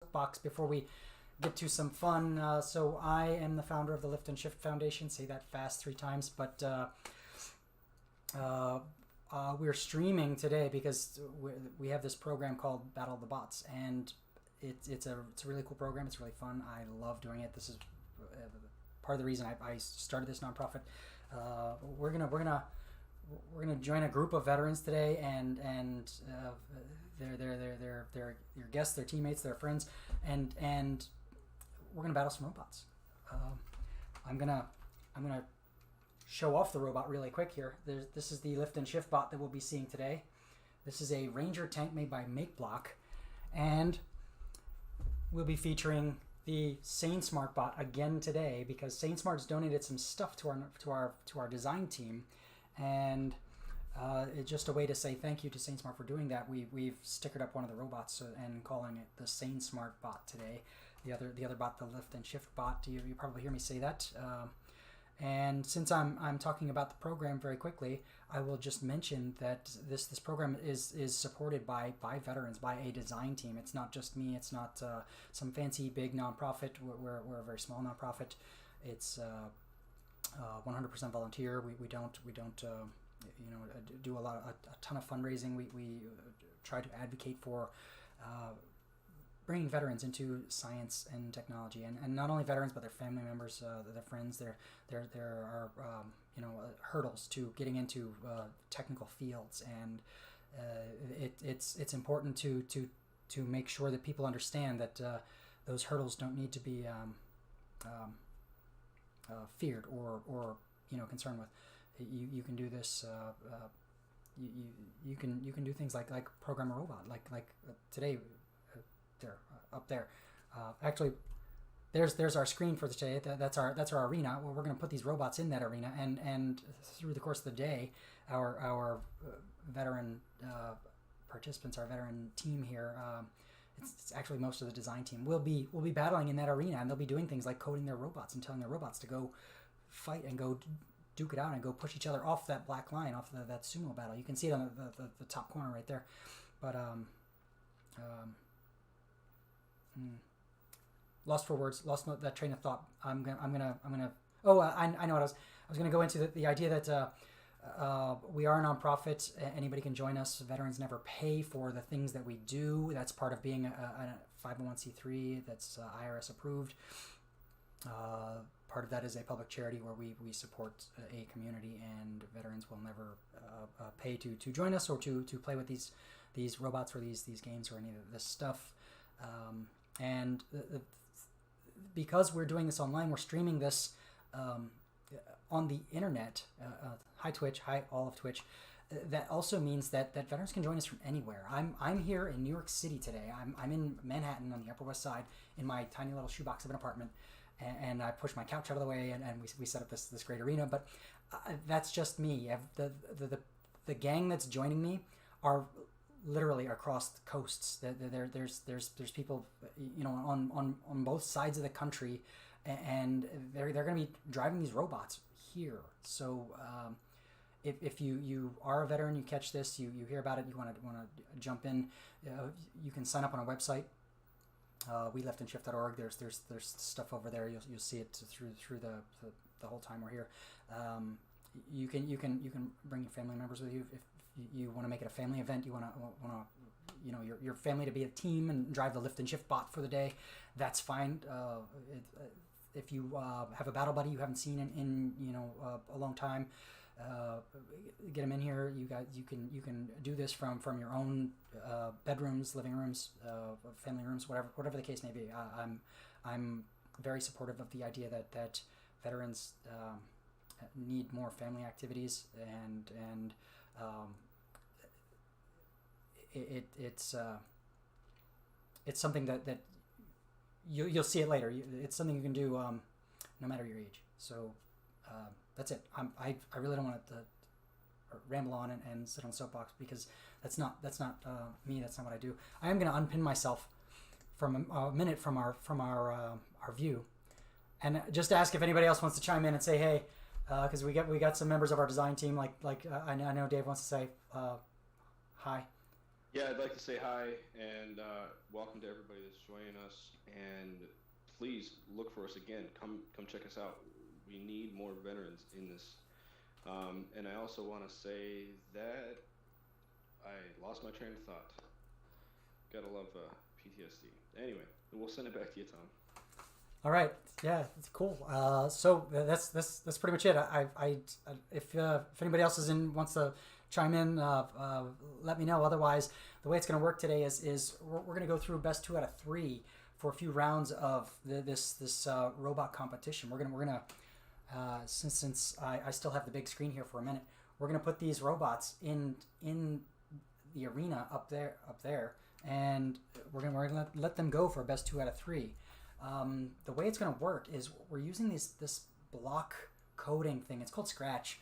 soapbox before we get to some fun. So I am the founder of the Lift and Shift Foundation. Say that fast 3 times, but we're streaming today because we have this program called Battle of the Bots, and it's a really cool program. It's really fun. I love doing it. This is part of the reason I started this nonprofit. We're gonna join a group of veterans today, and they're your guests, their teammates, their friends, and we're gonna battle some robots. I'm gonna show off the robot really quick here. This is the Lift and Shift bot that we'll be seeing today. This is a Ranger tank made by MakeBlock, and we'll be featuring the SaneSmart bot again today because SaneSmart's donated some stuff to our design team, and it's just a way to say thank you to SaneSmart for doing that. We've stickered up one of the robots and calling it the SaneSmart bot today. The other bot, the Lift and Shift bot. You probably hear me say that. And since I'm talking about the program very quickly, I will just mention that this program is supported by veterans, by a design team. It's not just me. It's not some fancy big nonprofit. We're a very small nonprofit. It's 100% volunteer. We don't do a ton of fundraising. We try to advocate for bringing veterans into science and technology, and not only veterans but their family members, their friends. There are hurdles to getting into technical fields, and it's important to make sure that people understand that those hurdles don't need to be feared or concerned with. You can do this. You can do things like program a robot, like today. Up there. Actually, there's our screen for today. That's our arena. Well, we're going to put these robots in that arena, and through the course of the day, our veteran participants, our veteran team here, it's actually most of the design team will be battling in that arena, and they'll be doing things like coding their robots and telling their robots to go fight and go duke it out and go push each other off that black line, off that sumo battle. You can see it on the top corner right there, but lost for words, lost that train of thought. I'm gonna. Oh, I know what I was gonna go into the idea that we are a nonprofit. Anybody can join us. Veterans never pay for the things that we do. That's part of being a 501c3 that's IRS approved. Part of that is a public charity where we support a community, and veterans will never pay to join us or to play with these robots or these games or any of this stuff. And because we're doing this online, we're streaming this on the internet. Hi Twitch, hi all of Twitch. That also means that veterans can join us from anywhere. I'm here in New York City today. I'm in Manhattan on the Upper West Side in my tiny little shoebox of an apartment, and I pushed my couch out of the way, and we set up this great arena. But that's just me. The gang that's joining me are literally across the coasts. There's people, on both sides of the country, and they're going to be driving these robots here. So if you are a veteran, you catch this, you hear about it, you want to jump in, you can sign up on our website. WeLiftandShift.org. There's stuff over there. You'll see it through the whole time we're here. You can bring your family members with you if you want to make it a family event. You want to your family to be a team and drive the Lift and Shift bot for the day. That's fine. If you have a battle buddy you haven't seen in a long time, get them in here. You can do this from your own bedrooms, living rooms, family rooms, whatever the case may be. I'm very supportive of the idea that veterans need more family activities, and it's something that you'll see it later. It's something you can do no matter your age. So that's it. I really don't want to ramble on and sit on the soapbox because that's not me. That's not what I do. I am going to unpin myself from a minute from our view, and just ask if anybody else wants to chime in and say hey, because we got some members of our design team. Like I know Dave wants to say hi. Yeah, I'd like to say hi and welcome to everybody that's joining us. And please look for us again. Come check us out. We need more veterans in this. And I also want to say that I lost my train of thought. Gotta love PTSD. Anyway, we'll send it back to you, Tom. All right, yeah, it's cool. So that's pretty much it. If anybody else is in wants to chime in, let me know. Otherwise, the way it's going to work today is we're going to go through best 2 out of 3 for a few rounds of this robot competition. We're gonna since I still have the big screen here for a minute. We're gonna put these robots in the arena up there, and we're gonna let them go for best 2 out of 3. The way it's going to work is we're using this block coding thing. It's called Scratch,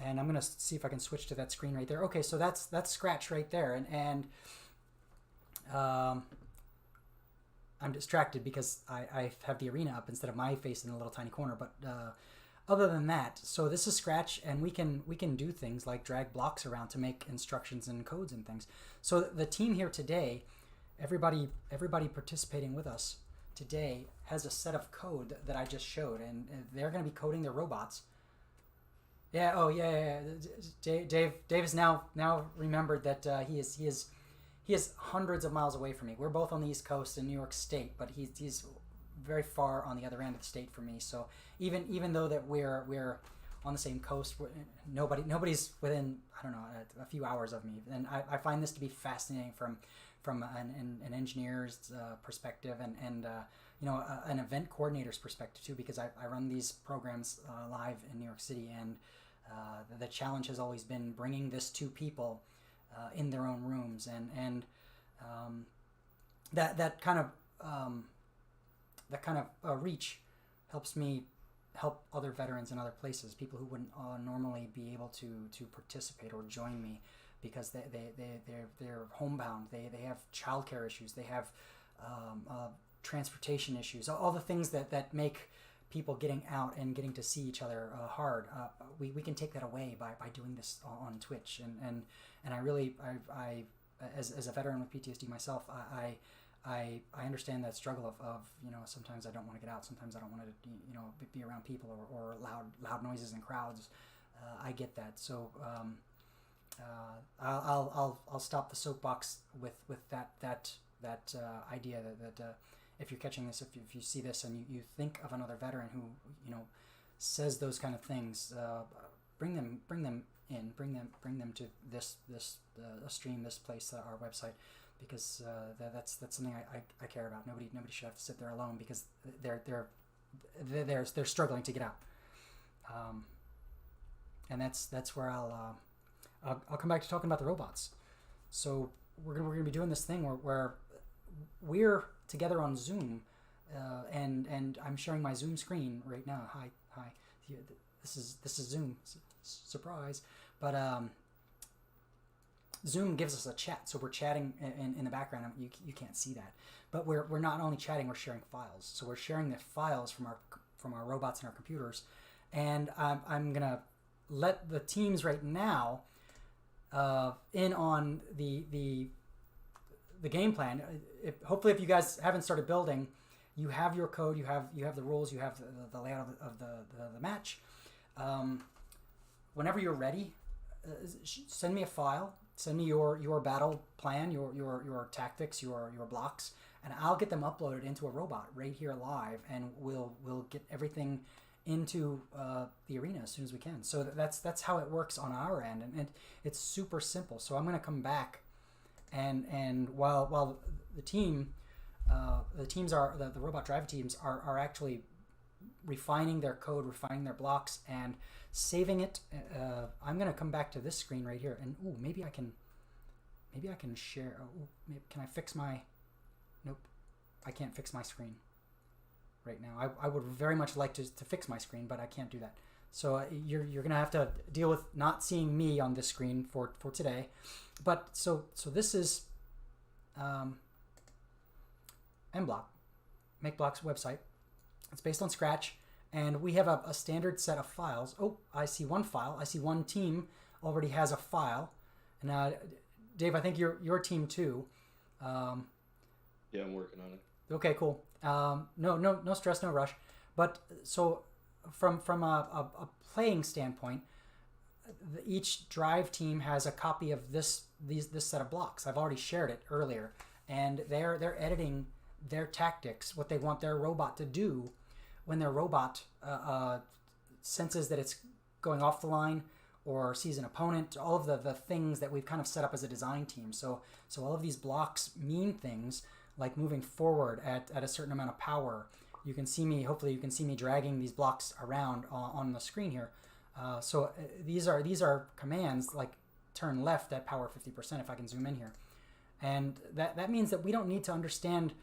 and I'm going to see if I can switch to that screen right there. Okay, so that's Scratch right there, and I'm distracted because I have the arena up instead of my face in a little tiny corner. But other than that, so this is Scratch, and we can do things like drag blocks around to make instructions and codes and things. So the team here today, everybody participating with us today has a set of code that I just showed, and they're going to be coding their robots. Yeah. Oh, yeah. Dave has now remembered that he is hundreds of miles away from me. We're both on the East Coast in New York State, but he's very far on the other end of the state from me. So even though that we're on the same coast, nobody's within, I don't know, a few hours of me, and I find this to be fascinating from an engineer's perspective, and an event coordinator's perspective too, because I run these programs live in New York City, and the challenge has always been bringing this to people in their own rooms, and that kind of reach helps me help other veterans in other places, people who wouldn't normally be able to participate or join me because they're homebound, they have childcare issues, they have transportation issues, all the things that make people getting out and getting to see each other hard. We can take that away by doing this on Twitch, and I really as a veteran with PTSD myself, I understand that struggle of sometimes I don't want to get out, sometimes I don't want to be around people or loud noises and crowds. I get that. So I'll stop the soapbox with that idea that if you're catching this, if you see this and you think of another veteran who says those kind of things, bring them in, bring them to this stream, this place, our website, because that's something I care about. Nobody should have to sit there alone because they're struggling to get out. And that's where I'll come back to talking about the robots. So we're gonna be doing this thing where we're together on Zoom, and I'm sharing my Zoom screen right now. Hi. This is Zoom. Surprise, but Zoom gives us a chat, so we're chatting in the background. You can't see that, but we're not only chatting, we're sharing files. So we're sharing the files from our robots and our computers, and I'm gonna let the teams right now in on the game plan. Hopefully, if you guys haven't started building, you have your code, you have the rules, you have the layout of the match. Whenever you're ready, send me a file. Send me your battle plan, your tactics, your blocks, and I'll get them uploaded into a robot right here live, and we'll get everything into the arena as soon as we can. So that's how it works on our end, and it's super simple. So I'm going to come back, and while the teams are the robot drive teams are actually refining their code, refining their blocks, and saving it. I'm gonna come back to this screen right here, and maybe I can share. Can I fix my? Nope, I can't fix my screen right now. I would very much like to fix my screen, but I can't do that. So you're gonna have to deal with not seeing me on this screen for today. But so this is MBlock, MakeBlock's website. It's based on Scratch, and we have a standard set of files. Oh, I see one file. I see one team already has a file. And Dave, I think your team too. Um, Yeah, I'm working on it. okay, cool. No stress, no rush. But so from a playing standpoint, each drive team has a copy of this set of blocks. I've already shared it earlier, and they're editing their tactics, what they want their robot to do when their robot senses that it's going off the line or sees an opponent. All of the things that we've kind of set up as a design team. So all of these blocks mean things like moving forward at a certain amount of power. You can see me. Hopefully, you can see me dragging these blocks around on the screen here. So these are commands like turn left at power 50%. If I can zoom in here, and that means that we don't need to understand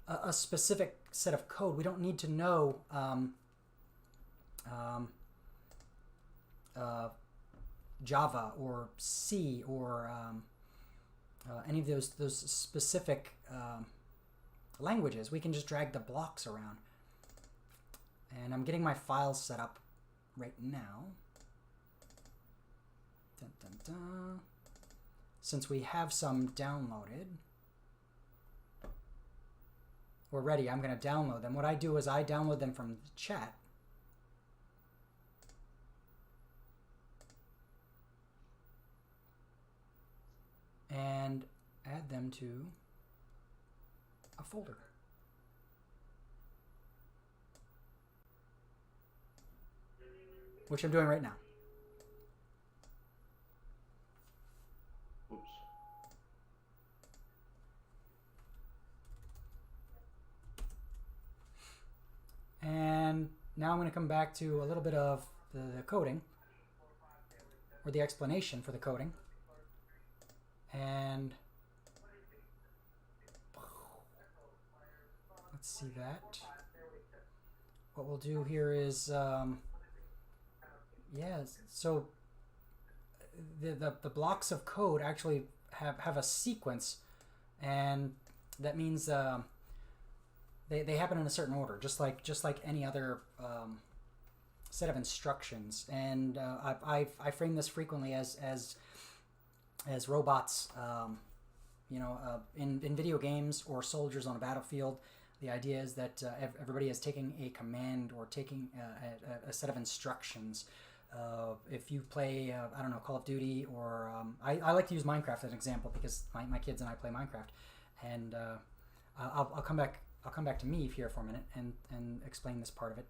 a specific set of code. We don't need to know Java or C or any of those specific languages. We can just drag the blocks around. And I'm getting my files set up right now. Dun, dun, dun. Since we have some downloaded, we're ready. I'm going to download them. What I do is I download them from the chat. And add them to a folder. Which I'm doing right now. Oops. And now I'm going to come back to a little bit of the coding, or the explanation for the coding. And let's see that. What we'll do here is, so the blocks of code actually have a sequence, and that means they happen in a certain order, just like any other set of instructions. And I frame this frequently as robots, in video games or soldiers on a battlefield. The idea is that everybody is taking a command or taking a set of instructions. If you play, Call of Duty, or I like to use Minecraft as an example because my kids and I play Minecraft, and I'll come back to Meave here for a minute and explain this part of it.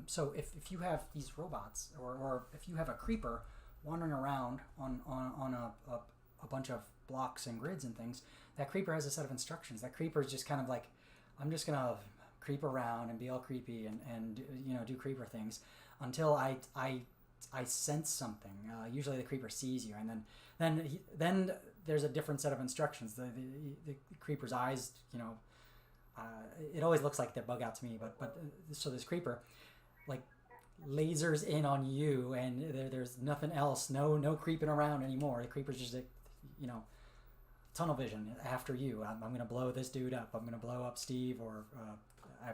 So if you have these robots, or if you have a creeper wandering around on a bunch of blocks and grids and things, that creeper has a set of instructions. That creeper is just kind of like, I'm just gonna creep around and be all creepy and do creeper things until I sense something. Usually the creeper sees you, and then there's a different set of instructions. The creeper's eyes, it always looks like they bug out to me, but so this creeper like lasers in on you, and there's nothing else, no creeping around anymore. The creeper's just tunnel vision after you. I'm gonna blow this dude up. I'm gonna blow up Steve, or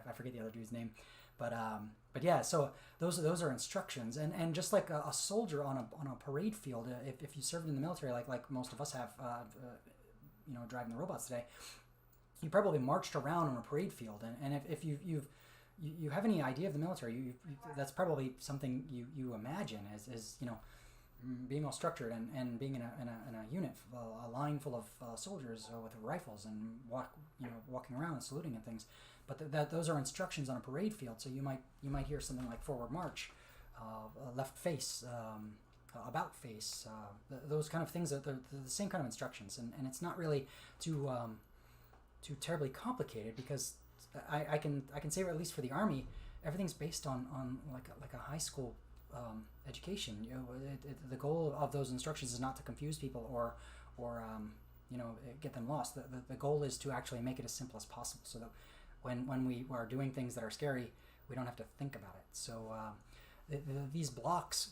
I forget the other dude's name, but yeah. So those are instructions, and just like a soldier on a parade field, if you served in the military, like most of us have, driving the robots today, you probably marched around on a parade field, and if you have any idea of the military, you that's probably something you imagine as being all structured and being in a unit, a line full of soldiers with rifles and walking around and saluting and things. But those are instructions on a parade field. So you might hear something like forward march, left face, about face, those kind of things. They're the same kind of instructions, and it's not really too terribly complicated, because I can say, at least for the Army, everything's based on like a high school education. The goal of those instructions is not to confuse people or get them lost. The goal is to actually make it as simple as possible, so that when we are doing things that are scary, we don't have to think about it. So these blocks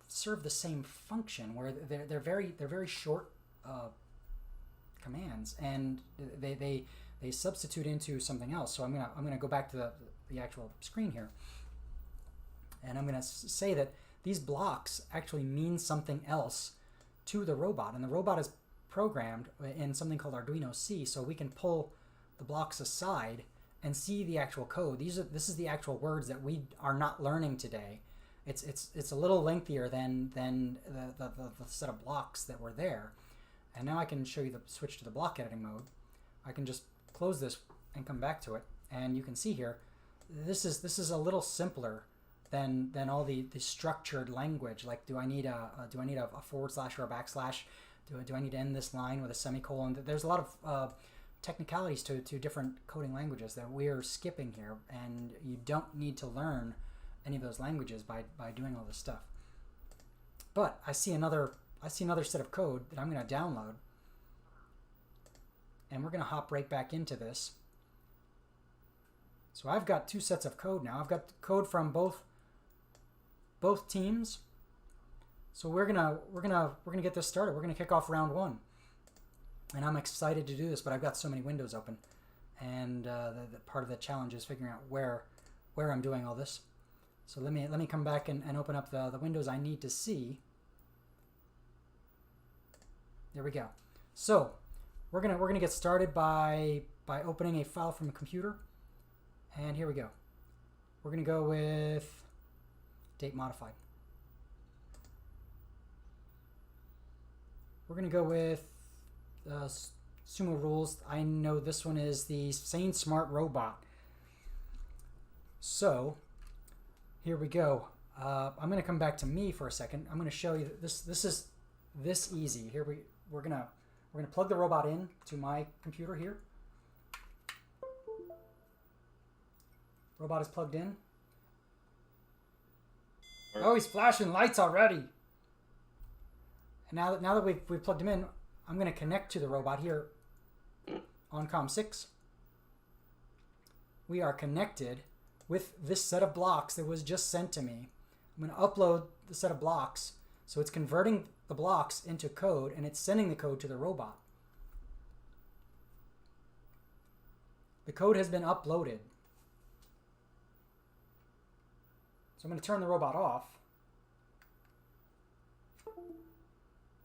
serve the same function, where they're very short commands, and they substitute into something else. So I'm gonna go back to the actual screen here, and I'm gonna say that these blocks actually mean something else to the robot, and the robot is programmed in something called Arduino C, so we can pull the blocks aside and see the actual code. This is the actual words that we are not learning today. It's a little lengthier than the set of blocks that were there. And now I can show you the switch to the block editing mode. I can just close this and come back to it, and you can see here, this is a little simpler than all the structured language. Like, do I need a forward slash or a backslash? Do I need to end this line with a semicolon? There's a lot of technicalities to different coding languages that we're skipping here, and you don't need to learn any of those languages by doing all this stuff. But I see another set of code that I'm going to download, and we're going to hop right back into this. So I've got two sets of code now. I've got code from both teams. So we're gonna get this started. We're gonna kick off round one, and I'm excited to do this. But I've got so many windows open, and the part of the challenge is figuring out where I'm doing all this. So let me come back and open up the windows I need to see. There we go. So we're gonna get started by opening a file from a computer, and here we go. We're gonna go with date modified. We're gonna go with Sumo rules. I know this one is the Sane Smart Robot. So here we go. I'm gonna come back to me for a second. I'm gonna show you that this is this easy. Here we're gonna plug the robot in to my computer here. Robot is plugged in. Oh, he's flashing lights already. And now that we've plugged him in, I'm going to connect to the robot here on COM6. We are connected with this set of blocks that was just sent to me. I'm going to upload the set of blocks, so it's converting the blocks into code, and it's sending the code to the robot. The code has been uploaded. So I'm going to turn the robot off.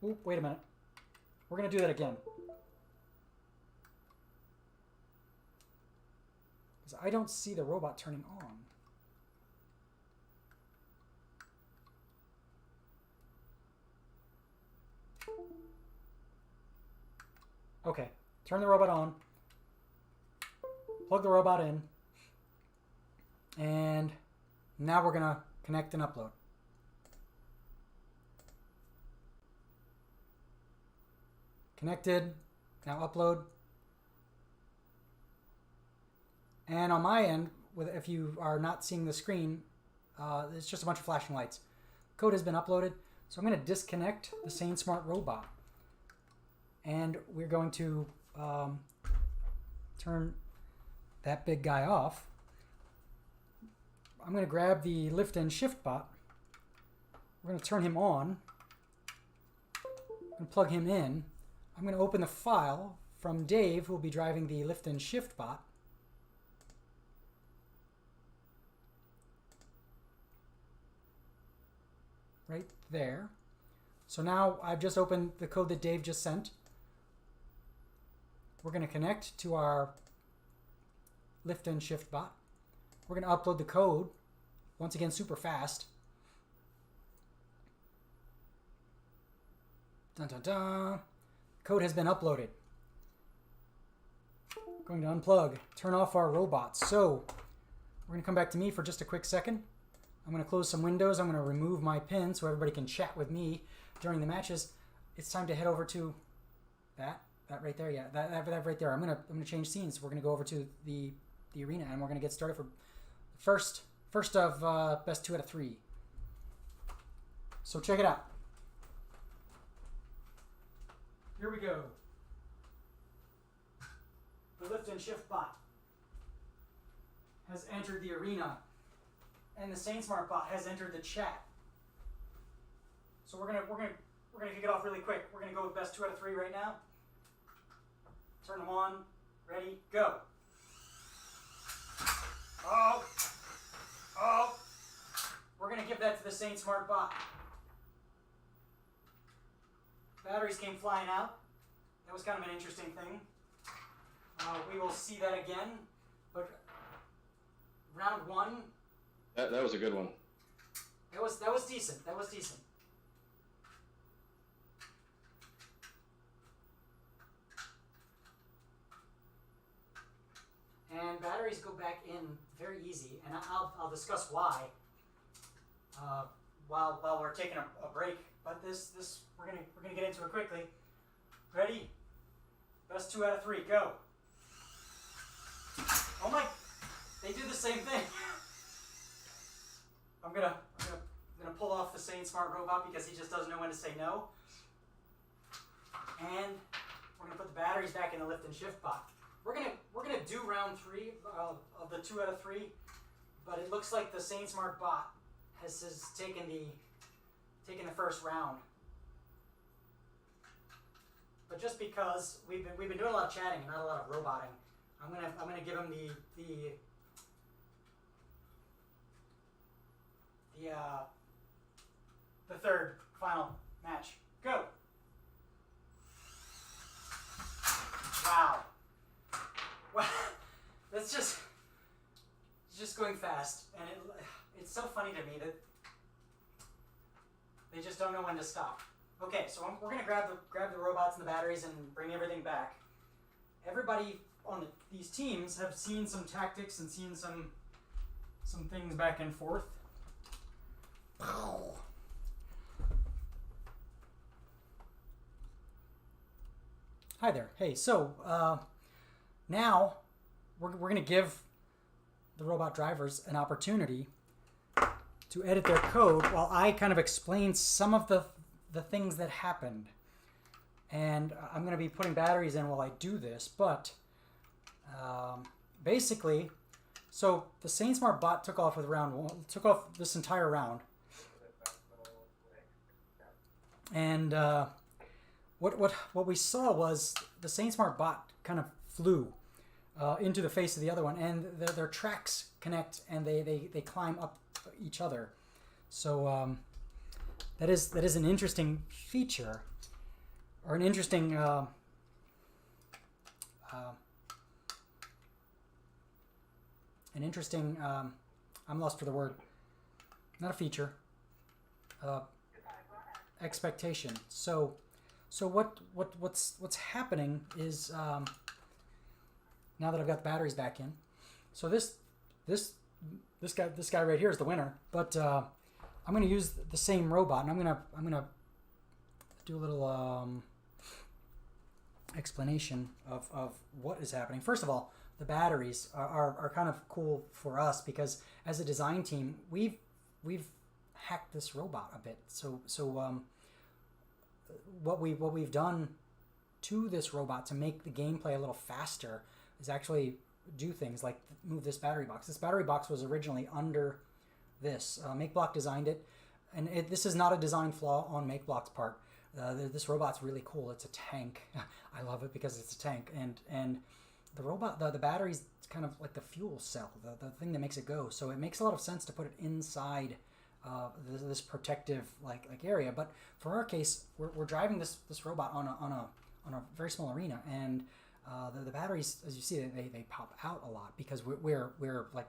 Oop, wait a minute. We're going to do that again. Because I don't see the robot turning on. Okay, turn the robot on. Plug the robot in. And now we're going to connect and upload. Connected. Now upload. And on my end, if you are not seeing the screen, it's just a bunch of flashing lights. Code has been uploaded. So I'm going to disconnect the Sane Smart Robot. And we're going to turn that big guy off. I'm going to grab the lift and shift bot. We're going to turn him on and plug him in. I'm going to open the file from Dave, who will be driving the lift and shift bot. Right there. So now I've just opened the code that Dave just sent. We're going to connect to our lift and shift bot. We're going to upload the code, once again super fast. Dun dun dun. Code has been uploaded. Going to unplug, turn off our robot. So we're going to come back to me for just a quick second. I'm going to close some windows. I'm going to remove my pin so everybody can chat with me during the matches. It's time to head over to that right there. Yeah, that right there. I'm going to change scenes. We're going to go over to the arena, and we're going to get started for first of best 2 out of 3. So check it out. Here we go. The lift and shift bot has entered the arena, and the Sane Smart bot has entered the chat. So we're gonna kick it off really quick. We're gonna go with best 2 out of 3 right now. Turn them on. Ready? Go. Oh. We're gonna give that to the Sane Smart bot. Batteries came flying out. That was kind of an interesting thing. We will see that again, but round one. That was a good one. That was decent. That was decent. And batteries go back in very easy, and I'll discuss why while we're taking a break. But this we're gonna get into it quickly. Ready? Best 2 out of 3. Go. Oh my! They do the same thing. I'm gonna pull off the Sane Smart Robot because he just doesn't know when to say no. And we're gonna put the batteries back in the lift and shift bot. We're gonna do round 3 of the 2 out of 3, but it looks like the Sane Smart Bot has taken the first round. But just because we've been doing a lot of chatting and not a lot of roboting, I'm gonna give him the third final match. Go. Wow. Well, it's just going fast, and it's so funny to me that they just don't know when to stop. Okay, so we're gonna grab the robots and the batteries and bring everything back. Everybody on these teams have seen some tactics and seen some things back and forth. Hi there. Hey, so now we're going to give the robot drivers an opportunity to edit their code while I kind of explain some of the things that happened. And I'm going to be putting batteries in while I do this, but basically, so the Sane Smart Bot took off with round 1, took off this entire round. And what we saw was the Sane Smart Bot kind of flew into the face of the other one, and their tracks connect, and they climb up each other. So that is an interesting feature, or an interesting I'm lost for the word. Not a feature. Expectation. So what's happening is now that I've got the batteries back in. So this guy right here is the winner, but I'm going to use the same robot, and I'm going to do a little explanation of what is happening. First of all, the batteries are kind of cool for us because as a design team, we've hacked this robot a bit. So what we've done to this robot to make the gameplay a little faster is actually do things like move this battery box. This battery box was originally under this. MakeBlock designed it, and this is not a design flaw on MakeBlock's part. This robot's really cool. It's a tank. I love it because it's a tank, and the robot, the battery's kind of like the fuel cell, the thing that makes it go. So it makes a lot of sense to put it inside this protective like area. But for our case, we're driving this robot on a very small arena, and the batteries, as you see, they pop out a lot because we're like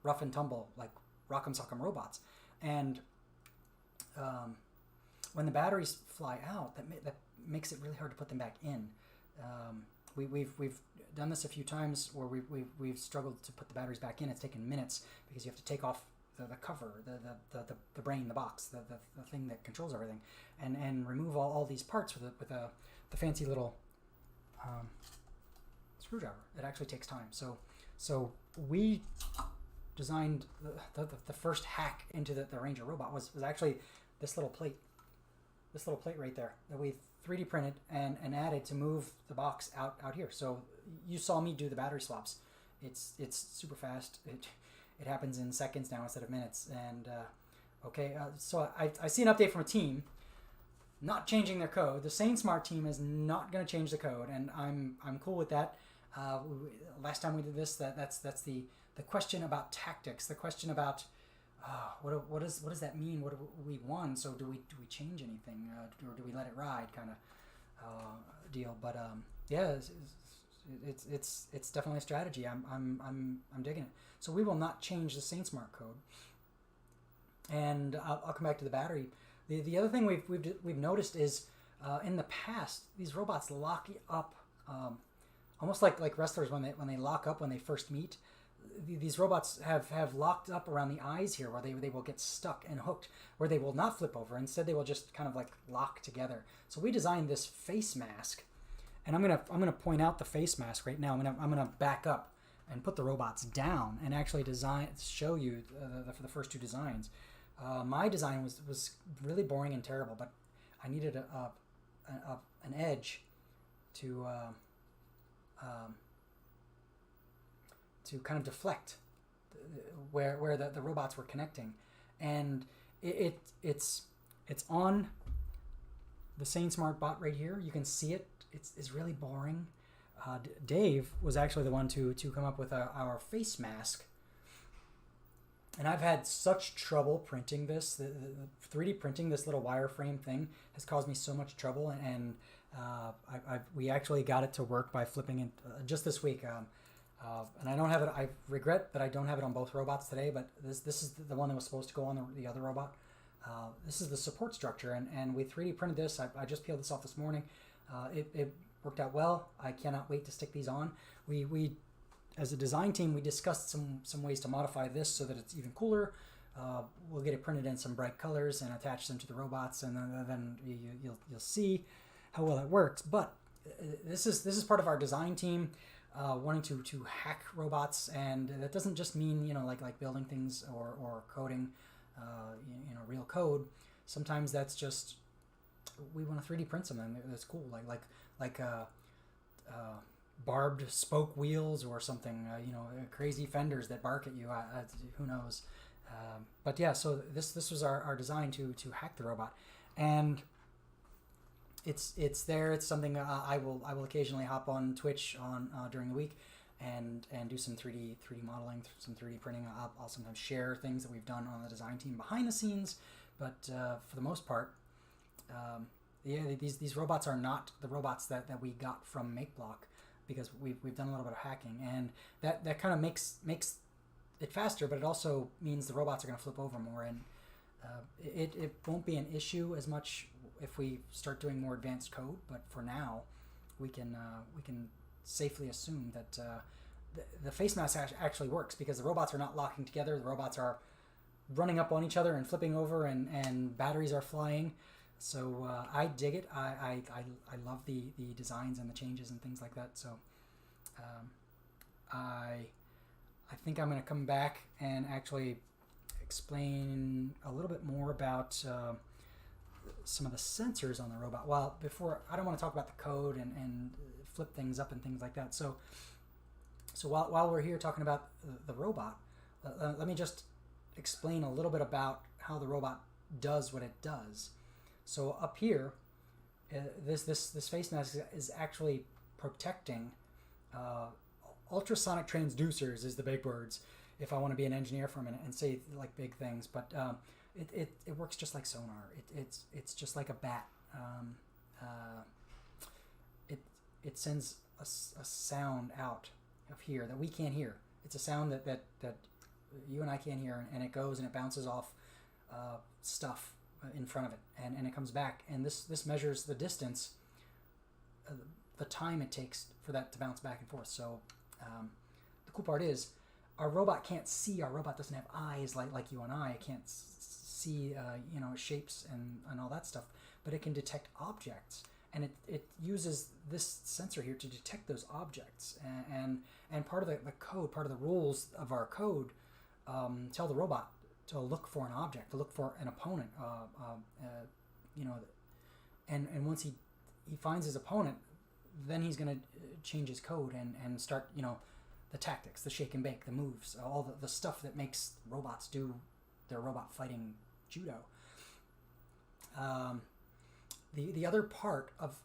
rough and tumble, like rock'em sock'em robots, and when the batteries fly out, that makes it really hard to put them back in. We've done this a few times where we've struggled to put the batteries back in. It's taken minutes because you have to take off the cover, the brain, the box, the thing that controls everything, and remove all these parts with the fancy little screwdriver. It actually takes time. So we designed the first hack into the Ranger robot was actually this little plate right there that we 3D printed and added to move the box out here. So you saw me do the battery swaps. It's super fast. It happens in seconds now instead of minutes. And so I see an update from a team not changing their code. The Sane Smart team is not going to change the code, and I'm cool with that. Last time we did this, that's the question about tactics, the question about what does that mean? What do we want? So do we change anything, or do we let it ride? Kind of. deal. But yeah, it's definitely a strategy. I'm digging it. So we will not change the SaintSmart code, and I'll come back to the battery. The other thing we've noticed is in the past these robots lock up almost like wrestlers when they lock up when they first meet. These robots have locked up around the eyes here where they will get stuck and hooked, where they will not flip over. Instead, they will just kind of like lock together. So we designed this face mask, and I'm gonna point out the face mask right now. I'm gonna back up and put the robots down and actually show you the first two designs. My design was really boring and terrible, but I needed an edge to kind of deflect where the robots were connecting, and it's on the SaintSmart bot right here. You can see it. It's really boring. Dave was actually the one to come up with our face mask, and I've had such trouble printing this. The 3D printing this little wireframe thing has caused me so much trouble, and we actually got it to work by flipping it just this week. And I don't have it. I regret that I don't have it on both robots today, but this is the one that was supposed to go on the other robot. This is the support structure, and we 3D printed this. I just peeled this off this morning. It worked out well. I cannot wait to stick these on. We as a design team, we discussed some ways to modify this so that it's even cooler. We'll get it printed in some bright colors and attach them to the robots, and then you'll see how well it works. But this is part of our design team wanting to hack robots, and that doesn't just mean like building things or coding real code. Sometimes that's just we want to 3D print something that's cool, like barbed spoke wheels or something, crazy fenders that bark at you. Who knows? But yeah, so this was our design to hack the robot, and it's there. It's something I will occasionally hop on Twitch during the week and do some 3D modeling, some 3D printing. I'll sometimes share things that we've done on the design team behind the scenes, but for the most part, these robots are not the robots that we got from MakeBlock, because we've done a little bit of hacking, and that kind of makes it faster, but it also means the robots are going to flip over more, and it won't be an issue as much if we start doing more advanced code. But for now, we can safely assume that the face mask actually works, because the robots are not locking together. The robots are running up on each other and flipping over, and batteries are flying. So I dig it. I love the designs and the changes and things like that. So I think I'm going to come back and actually explain a little bit more about some of the sensors on the robot. Well, before, I don't want to talk about the code and flip things up and things like that. So while we're here talking about the robot, let me just explain a little bit about how the robot does what it does. So up here, this face mask is actually protecting ultrasonic transducers is the big words, if I want to be an engineer for a minute and say like big things. But it works just like sonar. It's just like a bat. It sends a sound out of here that we can't hear. It's a sound that you and I can't hear, and it goes and it bounces off stuff in front of it, and it comes back, and this measures the distance, the time it takes for that to bounce back and forth. So the cool part is our robot can't see. Our robot doesn't have eyes like you and I. It can't see shapes and all that stuff, but it can detect objects, and it uses this sensor here to detect those objects, and part of the code, part of the rules of our code tell the robot to look for an object, to look for an opponent, and once he finds his opponent, then he's going to change his code and start, the tactics, the shake and bake, the moves, all the stuff that makes robots do their robot fighting judo. The other part of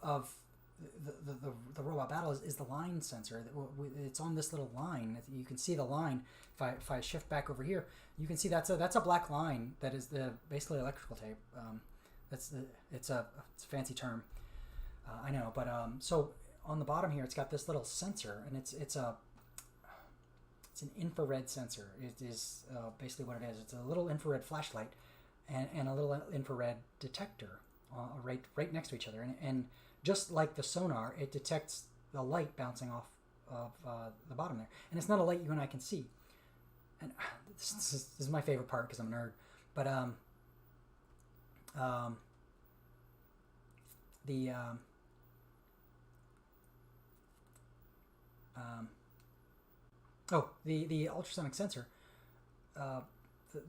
the robot battle is the line sensor. It's on this little line. You can see the line. If I shift back over here, you can see that's a black line that is basically electrical tape. It's a fancy term. I know, but so on the bottom here, it's got this little sensor, and it's an infrared sensor. It is basically what it is. It's a little infrared flashlight and a little infrared detector right next to each other. And just like the sonar, it detects the light bouncing off of the bottom there. And it's not a light you and I can see. And this is my favorite part because I'm a nerd. But the ultrasonic sensor,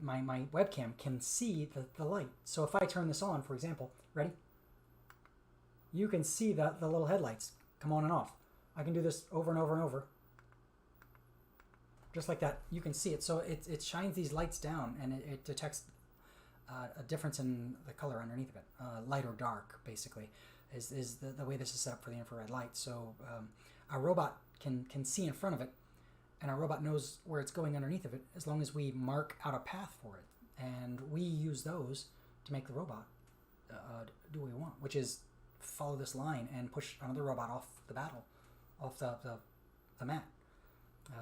my webcam can see the light. So if I turn this on, for example, ready? You can see the little headlights come on and off. I can do this over and over and over. Just like that, you can see it. So it shines these lights down, and it detects a difference in the color underneath of it. Light or dark, basically, is the way this is set up for the infrared light. So our robot can see in front of it, and our robot knows where it's going underneath of it, as long as we mark out a path for it. And we use those to make the robot do what we want, which is follow this line and push another robot off the mat.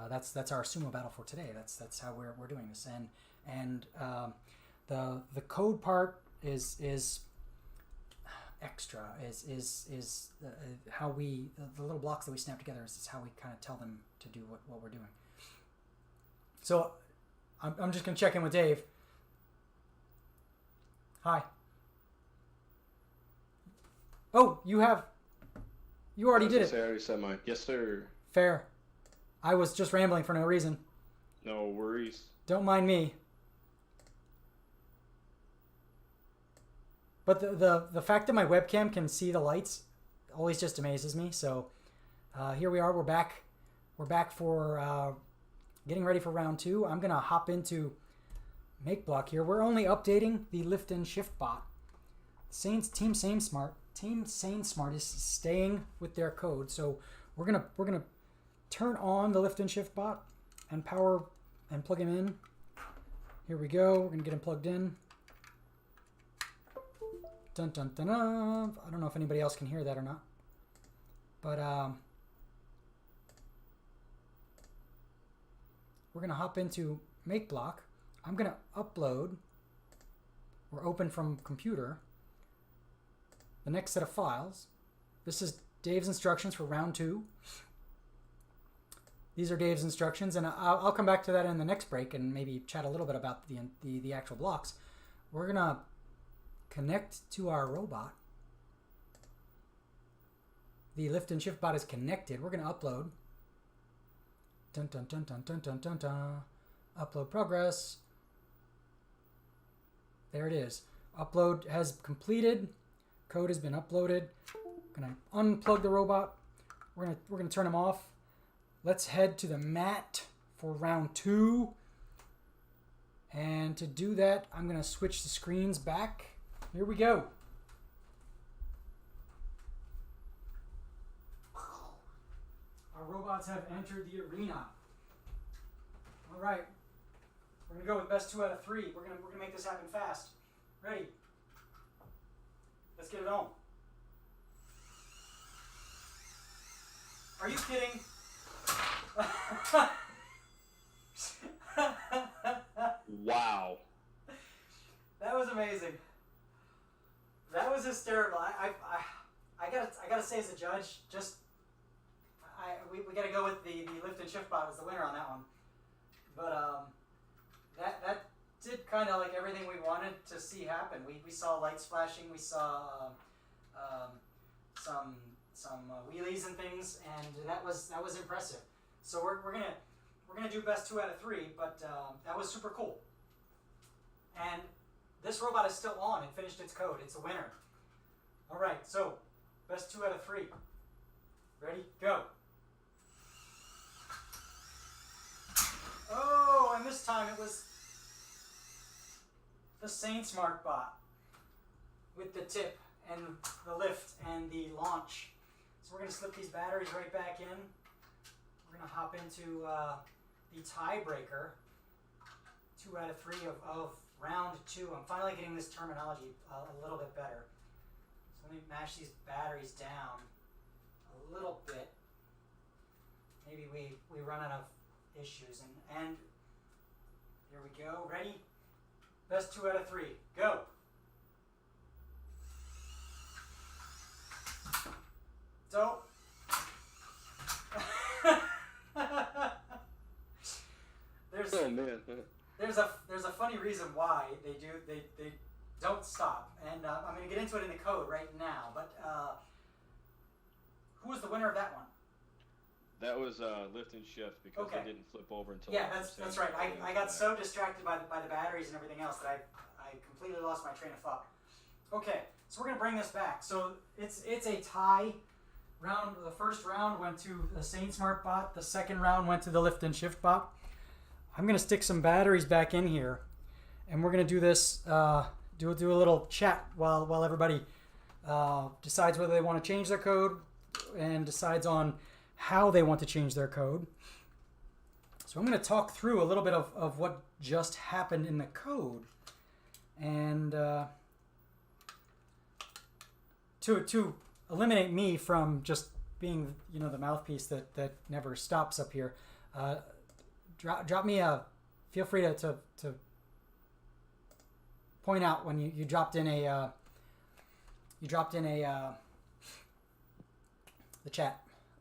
That's our sumo battle for today. That's how we're doing this. And the code part is extra. Is how we the little blocks that we snap together is how we kind of tell them to do what we're doing. So I'm just gonna check in with Dave. Hi. Oh, you already did it. I already said mine. Yes, sir. Fair. I was just rambling for no reason. No worries. Don't mind me. But the fact that my webcam can see the lights always just amazes me. So here we are. We're back. We're back for getting ready for round 2. I'm gonna hop into MakeBlock here. We're only updating the lift and shift bot. Team SaneSmart is staying with their code. So we're gonna turn on the lift and shift bot and power and plug him in. Here we go. We're gonna get him plugged in. Dun dun dun dun. I don't know if anybody else can hear that or not, but we're gonna hop into MakeBlock. I'm gonna upload or open from computer the next set of files. This is Dave's instructions for round 2. These are Dave's instructions, and I'll come back to that in the next break and maybe chat a little bit about the actual blocks. We're gonna connect to our robot. The lift and shift bot is connected. We're gonna upload. Dun dun dun dun dun dun dun dun. Upload progress. There it is. Upload has completed. Code has been uploaded. Gonna unplug the robot. We're gonna turn him off. Let's head to the mat for round 2. And to do that, I'm gonna switch the screens back. Here we go. Our robots have entered the arena. All right. We're gonna go with best 2 out of 3. We're gonna make this happen fast. Ready? Let's get it on. Are you kidding? Wow. That was amazing. That was hysterical. I gotta say as a judge, we gotta go with the lift and shift bot as the winner on that one. But that did kind of like everything we wanted to see happen. We saw lights flashing. We saw some wheelies and things, and that was impressive. So we're gonna do best 2 out of 3, but that was super cool. And this robot is still on. It finished its code. It's a winner. All right, so best 2 out of 3. Ready? Go. Oh, and this time it was the SaneSmart bot with the tip and the lift and the launch. So we're going to slip these batteries right back in. We're going to hop into the tiebreaker, 2 out of 3 of round 2. I'm finally getting this terminology a little bit better. So let me mash these batteries down a little bit. Maybe we run out of issues. And here we go. Ready? Best 2 out of 3. Go. So there's a funny reason why they don't stop, and I'm going to get into it in the code right now. But who was the winner of that one? That was lift and shift because they didn't flip over until. Yeah, that's right. I got so distracted by the batteries and everything else that I completely lost my train of thought. Okay, so we're gonna bring this back. So it's a tie round. The first round went to the SaneSmart bot. The second round went to the lift and shift bot. I'm gonna stick some batteries back in here, and we're gonna do this. Do a little chat while everybody decides whether they want to change their code and decides on how they want to change their code. So I'm going to talk through a little bit of what just happened in the code, and to eliminate me from just being the mouthpiece that never stops up here. Drop me feel free to point out when you dropped in the chat,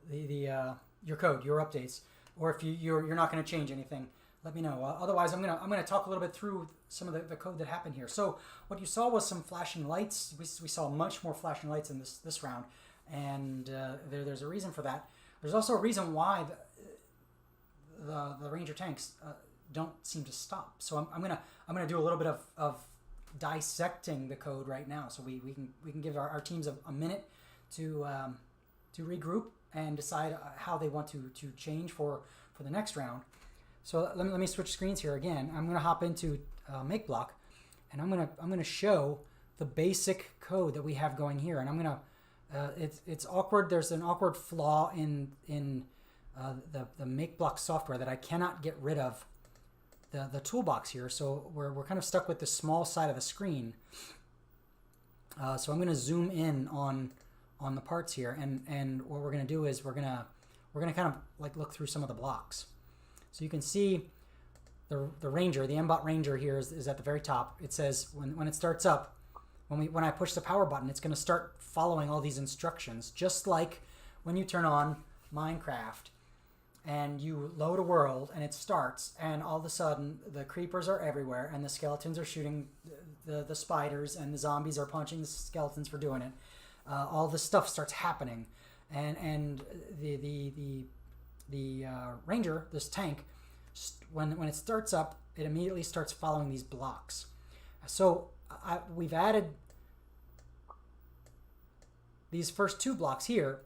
your code, your updates, or if you're not going to change anything, let me know. Otherwise, I'm gonna talk a little bit through some of the code that happened here. So what you saw was some flashing lights. We saw much more flashing lights in this round, and there's a reason for that. There's also a reason why the Ranger tanks don't seem to stop. So I'm gonna do a little bit of dissecting the code right now, so we can give our teams a minute to regroup and decide how they want to change for the next round. So let me switch screens here again. I'm gonna hop into MakeBlock, and I'm gonna show the basic code that we have going here, and I'm gonna it's awkward. There's an awkward flaw in the MakeBlock software that I cannot get rid of the toolbox here, so we're kind of stuck with the small side of the screen. So I'm going to zoom in on the parts here, and what we're going to do is we're going to kind of like look through some of the blocks. So you can see the Ranger, the MBot Ranger here is at the very top. It says when it starts up, when I push the power button, it's going to start following all these instructions, just like when you turn on Minecraft and you load a world and it starts, and all of a sudden the creepers are everywhere and the skeletons are shooting the spiders and the zombies are punching the skeletons for doing it. All this stuff starts happening, and the Ranger, this tank, when it starts up, it immediately starts following these blocks. So we've added these first 2 blocks here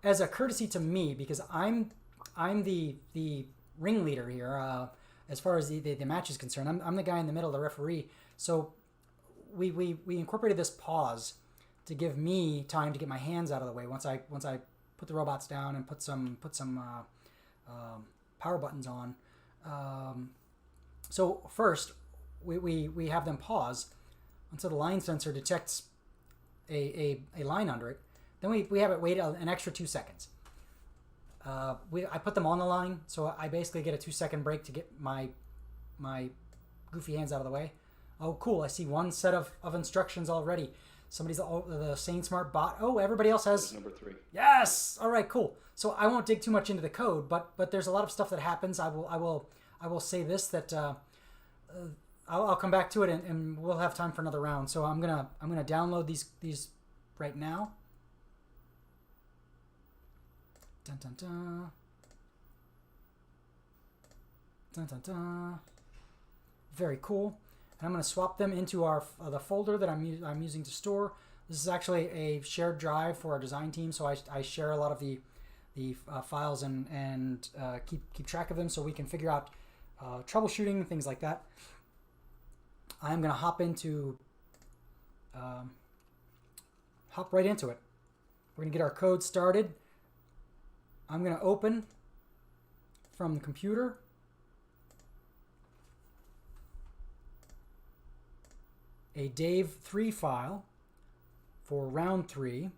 as a courtesy to me, because I'm the ringleader here as far as the match is concerned. I'm the guy in the middle, the referee. So we incorporated this pause to give me time to get my hands out of the way once I put the robots down and put some power buttons on. So first we have them pause until the line sensor detects a line under it. Then we have it wait an extra 2 seconds. I put them on the line, so I basically get a 2-second break to get my goofy hands out of the way. Oh, cool! I see one set of instructions already. Somebody's the SaneSmart bot. Oh, everybody else has number 3. Yes. All right. Cool. So I won't dig too much into the code, but there's a lot of stuff that happens. I will say this, that I'll come back to it, and we'll have time for another round. So I'm gonna download these right now. Dun dun dun. Dun dun dun. Very cool. And I'm going to swap them into the folder that I'm using to store. This is actually a shared drive for our design team, so I share a lot of the files and keep track of them, so we can figure out troubleshooting, things like that. I'm going to hop right into it. We're going to get our code started. I'm going to open from the computer a Dave3 file for round 3,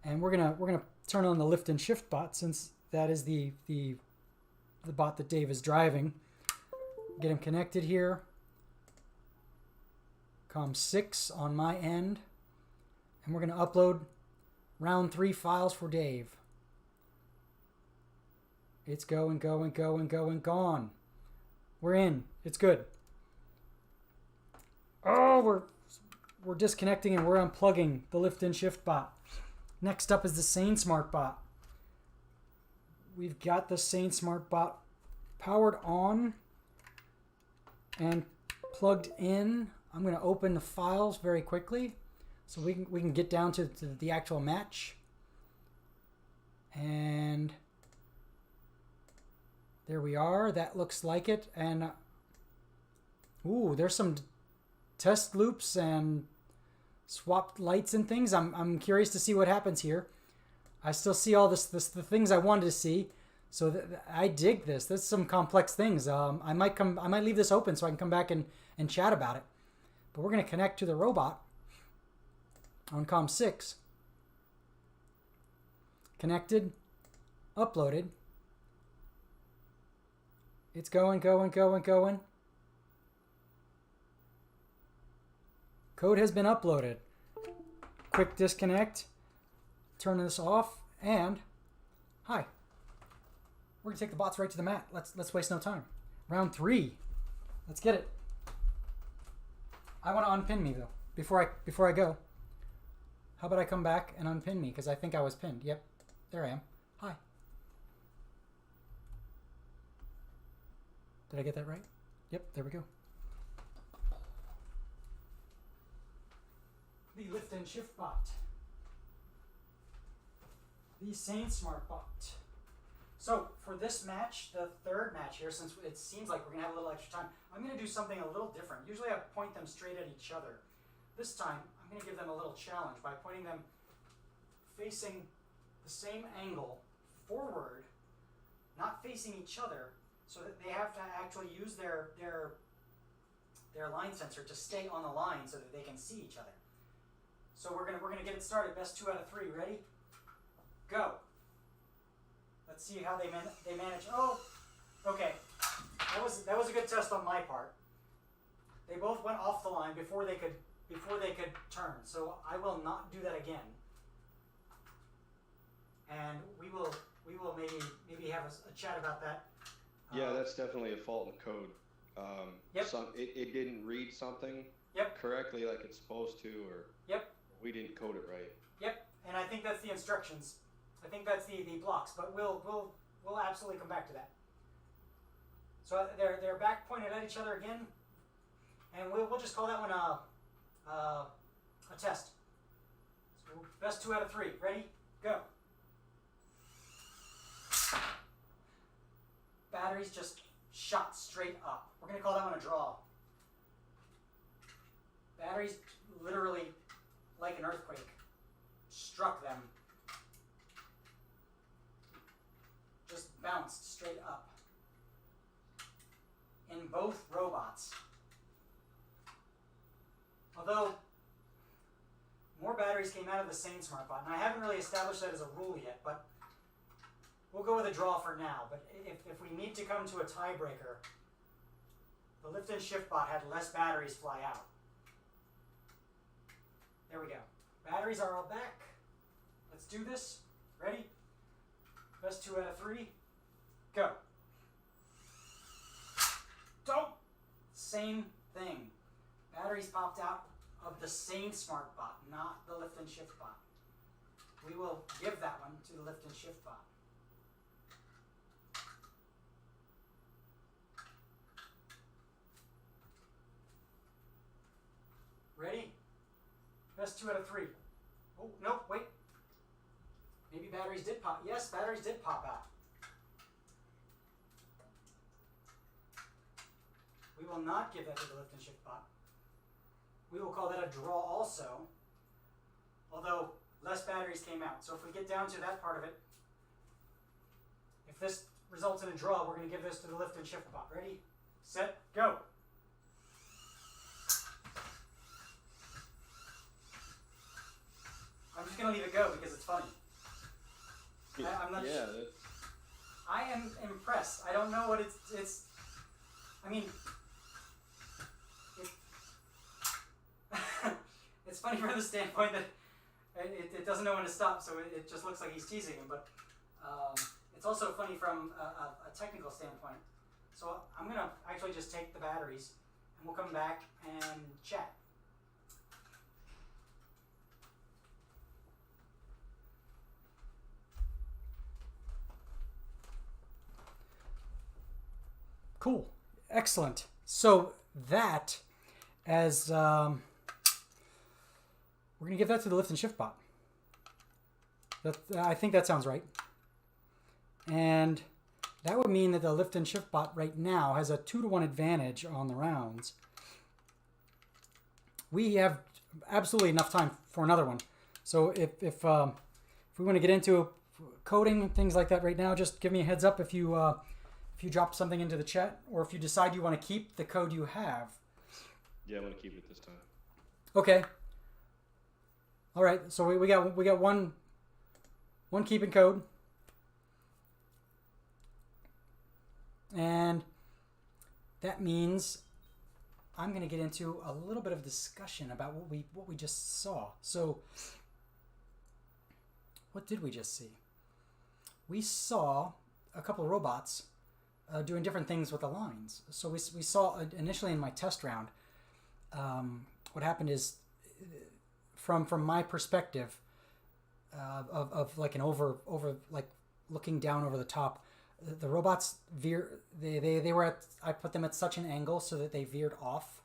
and we're gonna turn on the lift and shift bot, since that is the bot that Dave is driving. Get him connected here. COM6 on my end, and we're gonna upload round 3 files for Dave. It's going, gone. We're in. It's good. Oh, we're disconnecting and we're unplugging the lift and shift bot. Next up is the SaneSmart bot. We've got the SaneSmart bot powered on and plugged in. I'm going to open the files very quickly so we can get down to the actual match. And there we are. That looks like it. And ooh, there's some test loops and swapped lights and things. I'm curious to see what happens here. I still see all the things I wanted to see. So I dig this. There's some complex things. I might leave this open so I can come back and chat about it. But we're going to connect to the robot on COM6. Connected, uploaded. It's going. Code has been uploaded. Quick disconnect. Turn this off, and hi. We're gonna take the bots right to the mat. Let's waste no time. Round 3. Let's get it. I want to unpin me though before I go. How about I come back and unpin me, because I think I was pinned. Yep, there I am. Hi. Did I get that right? Yep, there we go. The lift and shift bot. The SaneSmart bot. So for this match, the third match here, since it seems like we're going to have a little extra time, I'm going to do something a little different. Usually I point them straight at each other. This time, I'm going to give them a little challenge by pointing them facing the same angle forward, not facing each other, so that they have to actually use their line sensor to stay on the line so that they can see each other. So we're gonna get it started. Best 2 out of 3. Ready? Go. Let's see how they manage. Oh, okay. That was a good test on my part. They both went off the line before they could turn. So I will not do that again. And we will maybe have a chat about that. Yeah, that's definitely a fault in code. Yep. It didn't read something correctly like it's supposed to, or we didn't code it right. Yep, and I think that's the instructions. I think that's the blocks, but we'll absolutely come back to that. So they're back pointed at each other again, and we'll just call that one a test. So best 2 out of 3. Ready? Go. Batteries just shot straight up. We're going to call that one a draw. Batteries literally, like an earthquake, struck them. Just bounced straight up. In both robots. Although, more batteries came out of the SaneSmart bot, and I haven't really established that as a rule yet, but we'll go with a draw for now. But if we need to come to a tiebreaker, the lift and shift bot had less batteries fly out. There we go. Batteries are all back. Let's do this. Ready? Best 2 out of 3. Go. Don't. Same thing. Batteries popped out of the SaneSmart bot, not the lift and shift bot. We will give that one to the lift and shift bot. Ready? Best 2 out of 3. Oh, no, wait. Maybe batteries did pop. Yes, batteries did pop out. We will not give that to the lift and shift bot. We will call that a draw also, although less batteries came out. So if we get down to that part of it, if this results in a draw, we're going to give this to the lift and shift bot. Ready, set, go. I mean, it's funny from the standpoint that it doesn't know when to stop, so it just looks like he's teasing him. But it's also funny from a technical standpoint. So I'm going to actually just take the batteries, and we'll come back and chat. Cool. Excellent. So that, as we're going to give that to the lift and shift bot. I think that sounds right. And that would mean that the lift and shift bot right now has a 2-to-1 advantage on the rounds. We have absolutely enough time for another one. So if we want to get into coding and things like that right now, just give me a heads up if you drop something into the chat, or if you decide you want to keep the code you have. Yeah, I'm gonna keep it this time. Okay. All right. So we got one keeping code, and that means I'm going to get into a little bit of discussion about what we just saw. So, what did we just see? We saw a couple of robots doing different things with the lines. So we saw initially in my test round, what happened is, from my perspective, of like an over like looking down over the top, the robots they were at, I put them at such an angle so that they veered off,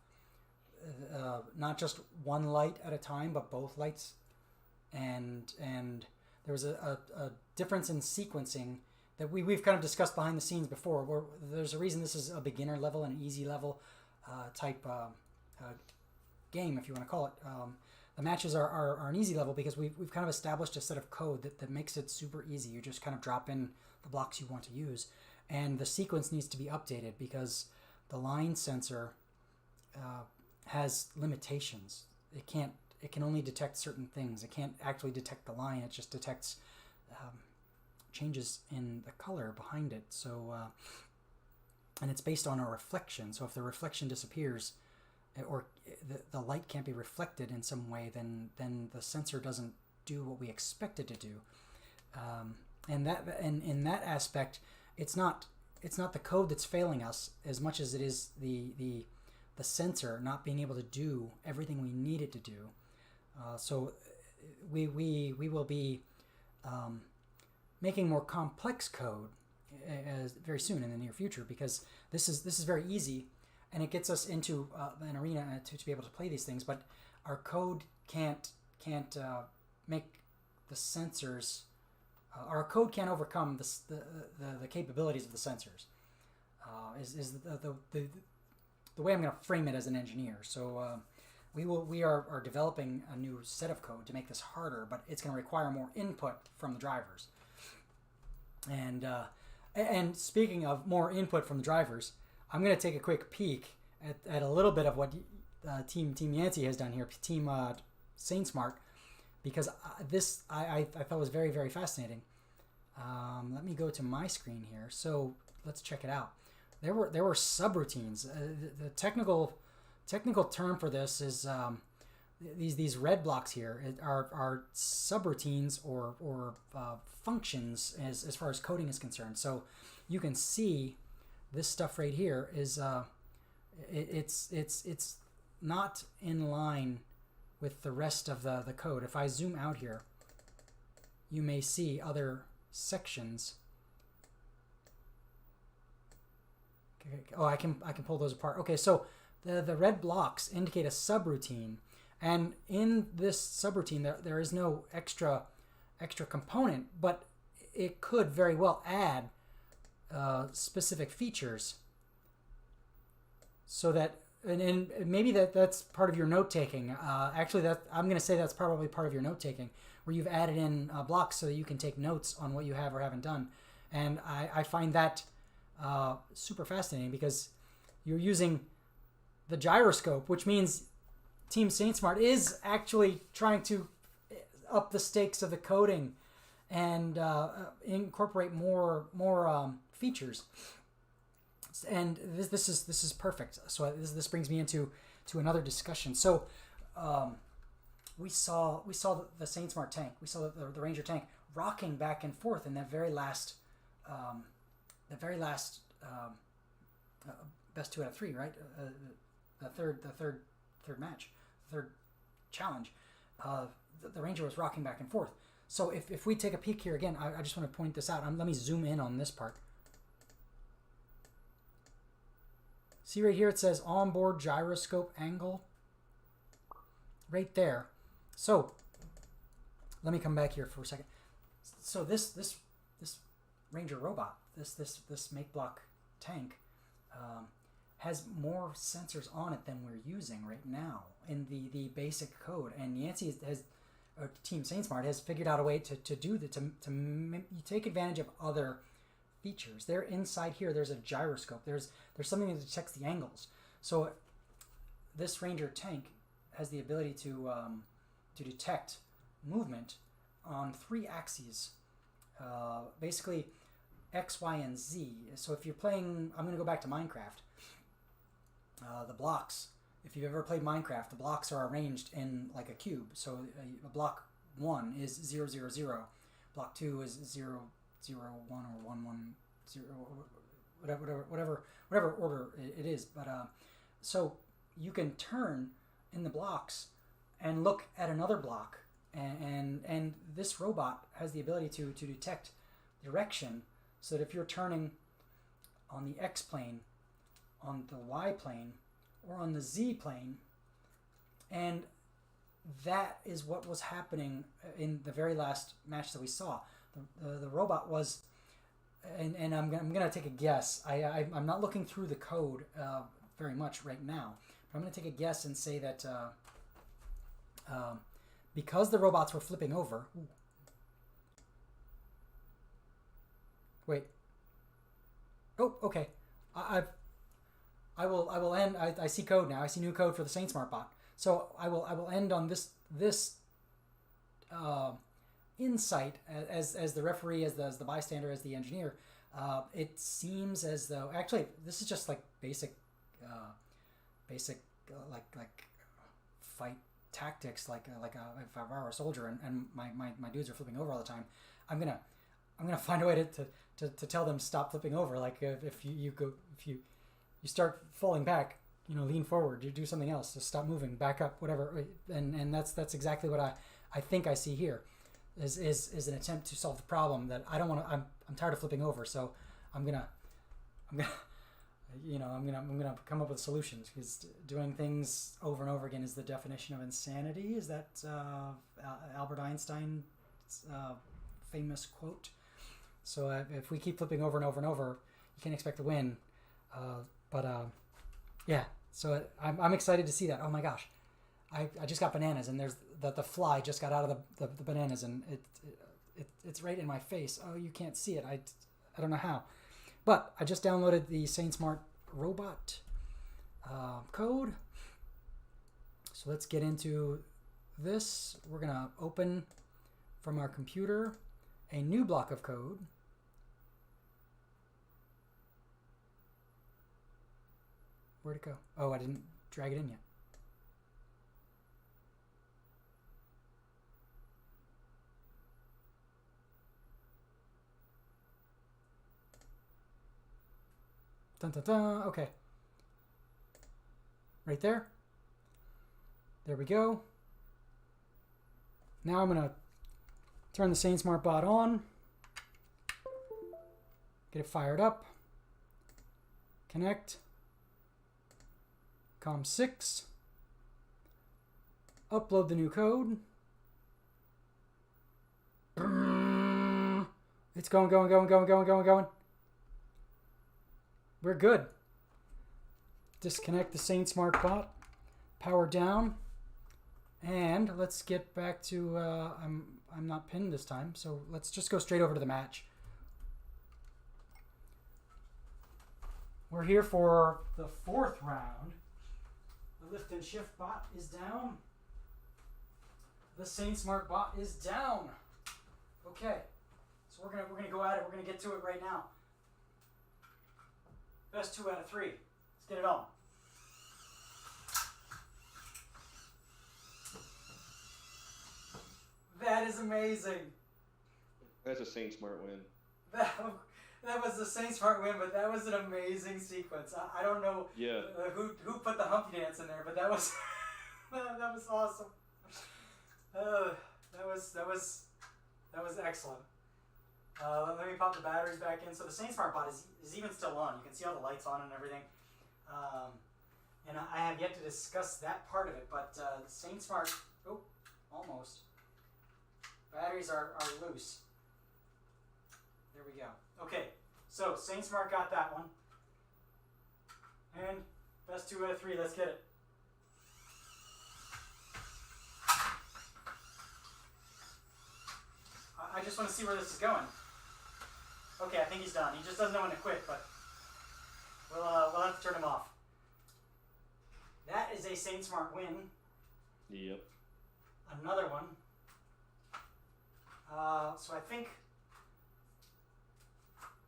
not just one light at a time, but both lights, and there was a difference in sequencing that we've kind of discussed behind the scenes before, where there's a reason this is a beginner level and an easy level type game, if you want to call it. The matches are an easy level because we've kind of established a set of code that makes it super easy. You just kind of drop in the blocks you want to use, and the sequence needs to be updated because the line sensor has limitations. It can only detect certain things. It can't actually detect the line. It just detects changes in the color behind it. So and it's based on a reflection. So if the reflection disappears, or the light can't be reflected in some way, then the sensor doesn't do what we expect it to do. And in that aspect, it's not the code that's failing us as much as it is the sensor not being able to do everything we need it to do. So we will be making more complex code very soon in the near future, because this is very easy. And it gets us into an arena to be able to play these things, but our code can't make the sensors. Our code can't overcome the capabilities of the sensors. Is the way I'm going to frame it as an engineer. So we are developing a new set of code to make this harder, but it's going to require more input from the drivers. And speaking of more input from the drivers, I'm going to take a quick peek at a little bit of what Team Yancey has done here, Team SaintSmart, because this I thought was very, very fascinating. Let me go to my screen here. So let's check it out. There were subroutines. The technical term for this is these red blocks here are subroutines or functions as far as coding is concerned. So you can see this stuff right here is it's not in line with the rest of the code. If I zoom out here, you may see other sections. Okay. Oh, I can pull those apart. Okay, so the red blocks indicate a subroutine, and in this subroutine there is no extra component, but it could very well add specific features, so that and maybe that's part of your note taking. Actually, that I'm going to say that's probably part of your note taking, where you've added in blocks so that you can take notes on what you have or haven't done. And I find that super fascinating, because you're using the gyroscope, which means Team SaintSmart is actually trying to up the stakes of the coding and incorporate more features. And this is perfect. So this brings me into another discussion. So we saw the Saint Smart tank. We saw the Ranger tank rocking back and forth in that very last best 2 out of 3, right? The third match, third challenge. The Ranger was rocking back and forth. So if we take a peek here again, I just want to point this out. Let me zoom in on this part. See right here, it says onboard gyroscope angle. Right there. So let me come back here for a second. So this Ranger robot, this make block tank, has more sensors on it than we're using right now in the basic code. And Yancey Team Saint Smart has figured out a way to do that, to take advantage of other features. There inside here, there's a gyroscope. There's something that detects the angles. So this Ranger tank has the ability to detect movement on 3 axes, basically X, Y, and Z. So if you're playing, I'm going to go back to Minecraft. The blocks, if you've ever played Minecraft, the blocks are arranged in like a cube. So a block 1 is 0, 0, 0. Block 2 is 0, 0, 1, or 1, 1, 0, whatever order it is. But so you can turn in the blocks and look at another block, and this robot has the ability to detect direction, so that if you're turning on the X plane, on the Y plane, or on the Z plane, and that is what was happening in the very last match that we saw. The robot was, and I'm gonna take a guess. I'm not looking through the code very much right now, but I'm gonna take a guess and say that because the robots were flipping over. Ooh. Wait. Oh, okay. I will end. I see code now. I see new code for the Saint Smart bot. So I will end on this insight as the referee, as the bystander, as the engineer. It seems as though, actually, this is just like basic like fight tactics. Like if I were a soldier and my dudes are flipping over all the time, I'm gonna find a way to tell them stop flipping over. Like if you start falling back, lean forward, you do something else, just stop moving, back up, whatever. And that's exactly what I think I see here is an attempt to solve the problem that I don't want to. I'm tired of flipping over, so I'm gonna come up with solutions, because doing things over and over again is the definition of insanity. Is that Albert Einstein's famous quote? So if we keep flipping over and over and over, you can't expect to win. Yeah. So I'm excited to see that. Oh my gosh, I just got bananas, and there's the fly just got out of the bananas, and it's right in my face. Oh, you can't see it. I don't know how, but I just downloaded the Saint Smart robot code. So let's get into this. We're gonna open from our computer a new block of code. Where'd it go? Oh, I didn't drag it in yet. Dun, dun, dun. Okay. Right there. There we go. Now I'm going to turn the Saint Smart bot on. Get it fired up. Connect. COM6. Upload the new code. It's going. We're good. Disconnect the Saint Smart bot. Power down. And let's get back to, I'm not pinned this time, so let's just go straight over to the match. We're here for the 4th round. The lift and shift bot is down. The Saint Smart bot is down. Okay, so we're gonna go at it. We're gonna get to it right now. Best 2 out of 3. Let's get it on. That is amazing. That's a Saint Smart win. That was the Saint Smart win, but that was an amazing sequence. I don't know who put the Humpty Dance in there, but that was that was awesome. That was excellent. Let me pop the batteries back in. So the Saint Smart bot is even still on. You can see all the lights on and everything. And I have yet to discuss that part of it, but the Saint Smart, almost. Batteries are loose. There we go. Okay, so Saint Smart got that one. And best 2 out of 3, let's get it. I just want to see where this is going. Okay, I think he's done. He just doesn't know when to quit, but we'll have to turn him off. That is a Saint Smart win. Yep. Another one. So I think,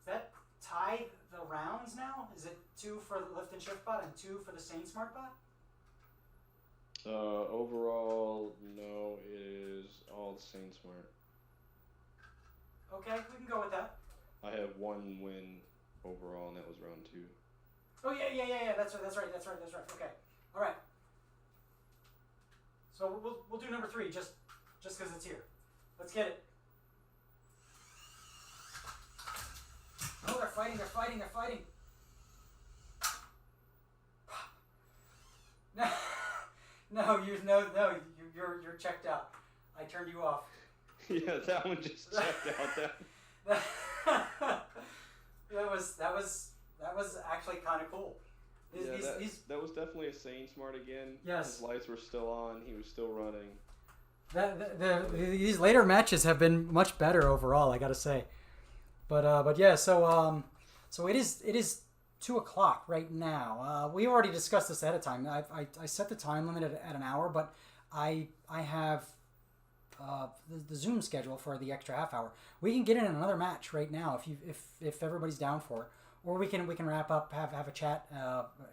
does that tie the rounds now? Is it 2 for the lift and shift bot and 2 for the Saint Smart bot? Overall, no, it is all Saint Smart. Okay, we can go with that. I have 1 win overall, and that was round 2. Oh yeah. That's right. Okay, all right. So we'll do number 3 just because it's here. Let's get it. Oh, they're fighting. No, you're checked out. I turned you off. Yeah, that one just checked out. That was actually kind of cool. That was definitely a Saint Smart again. Yes. His lights were still on. He was still running. These later matches have been much better overall, I gotta say. But yeah, so it is 2:00 right now. We already discussed this ahead of time. I set the time limit at an hour, but I have the Zoom schedule for the extra half hour. We can get in another match right now if everybody's down for it, or we can wrap up, have a chat,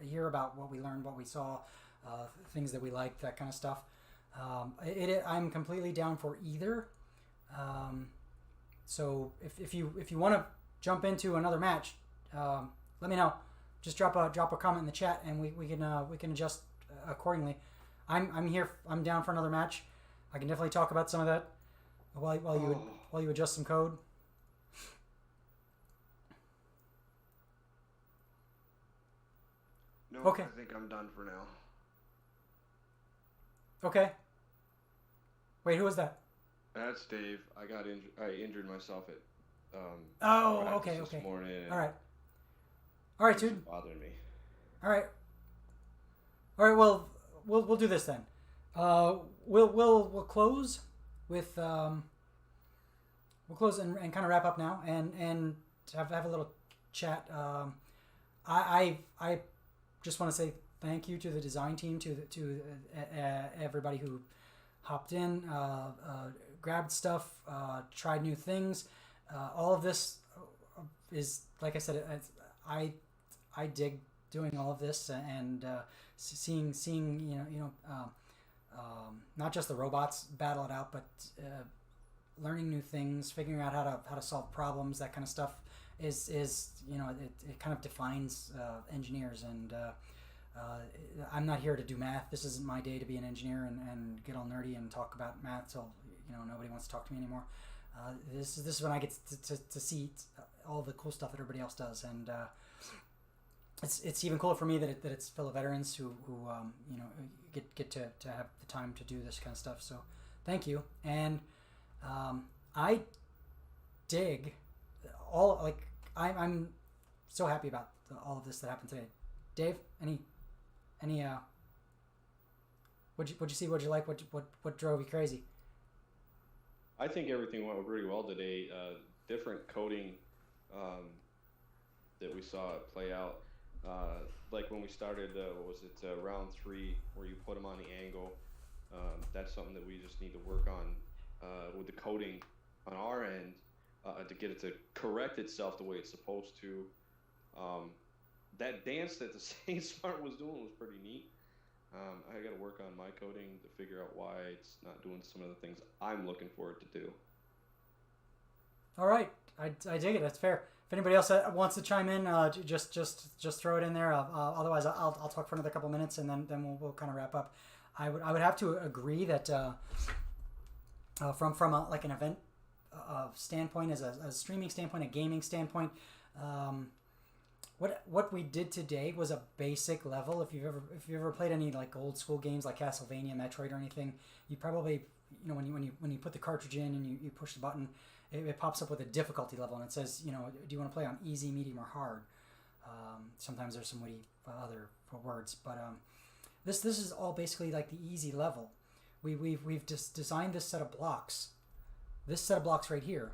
hear about what we learned, what we saw, things that we liked, that kind of stuff. I'm completely down for either. So if you want to jump into another match, let me know. Just drop a comment in the chat, and we can adjust accordingly. I'm here. I'm down for another match. I can definitely talk about some of that while you adjust some code. No, okay. I think I'm done for now. Okay. Wait, who was that? That's Dave. I injured myself at okay. this morning. All right, dude. Bothering me. All right. Well, we'll do this then. We'll close with we'll close and kind of wrap up now and have a little chat. I just want to say thank you to the design team, to everybody who hopped in, grabbed stuff, tried new things. All of this is, like I said, I dig doing all of this and seeing not just the robots battle it out, but learning new things, figuring out how to solve problems, that kind of stuff is it kind of defines engineers. And I'm not here to do math. This isn't my day to be an engineer and get all nerdy and talk about math till nobody wants to talk to me anymore. This is when I get to see all the cool stuff that everybody else does, and it's even cooler for me that it's full of veterans who get to have the time to do this kind of stuff. So thank you. And I dig I'm so happy about all of this that happened today. Dave, any what'd you see, what'd you like, what drove you crazy? I think everything went really well today. Different coding that we saw play out. Like when we started, round 3, where you put them on the angle. That's something that we just need to work on with the coding on our end to get it to correct itself the way it's supposed to. that dance that the Saint Smart was doing was pretty neat. I got to work on my coding to figure out why it's not doing some of the things I'm looking for it to do. All right, I dig it. That's fair. If anybody else wants to chime in, just throw it in there. Otherwise, I'll talk for another couple minutes, and then we'll kind of wrap up. I would have to agree that from like an event standpoint, as a streaming standpoint, a gaming standpoint, what we did today was a basic level. If you've ever played any like old school games like Castlevania, Metroid, or anything, you probably when you put the cartridge in and you push the button, it pops up with a difficulty level, and it says, do you want to play on easy, medium, or hard? Sometimes there's some witty other words, but this is all basically like the easy level. We've just designed this set of blocks. This set of blocks right here,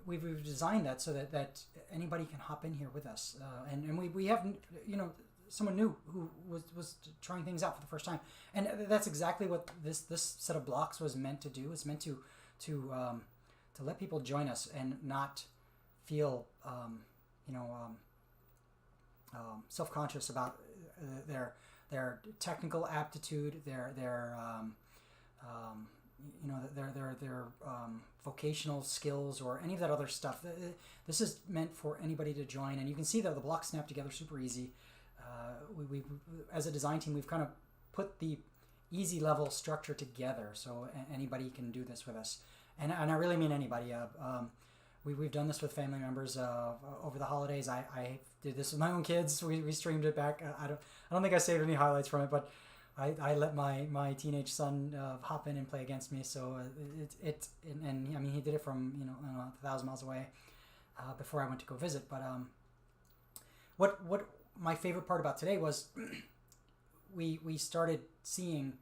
we've designed that so that anybody can hop in here with us, and we have someone new who was trying things out for the first time, and that's exactly what this set of blocks was meant to do. It's meant to let people join us and not feel self-conscious about their technical aptitude, their vocational skills, or any of that other stuff. This is meant for anybody to join, and you can see that the blocks snap together super easy. We as a design team, we've kind of put the easy level structure together so anybody can do this with us, and I really mean anybody. We've done this with family members over the holidays. I did this with my own kids. We streamed it back. I don't think I saved any highlights from it, but I let my teenage son hop in and play against me. So and I mean, he did it from 1,000 miles away before I went to go visit. But what my favorite part about today was we started seeing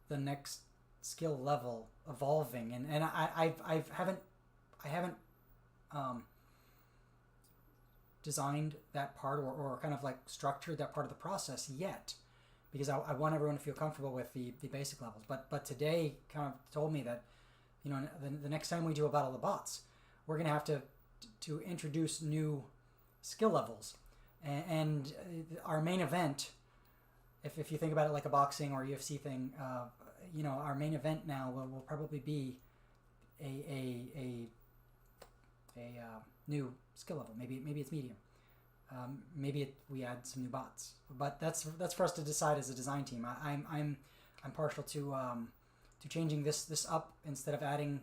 the next skill level evolving, and I haven't designed that part or kind of like structured that part of the process yet, because I want everyone to feel comfortable with the basic levels. But today kind of told me that the next time we do a Battle of the Bots, we're going to have to introduce new skill levels, and our main event, if you think about it like a boxing or UFC thing, our main event now will probably be a new skill level. Maybe it's medium. Maybe we add some new bots. But that's for us to decide as a design team. I'm partial to changing this up instead of adding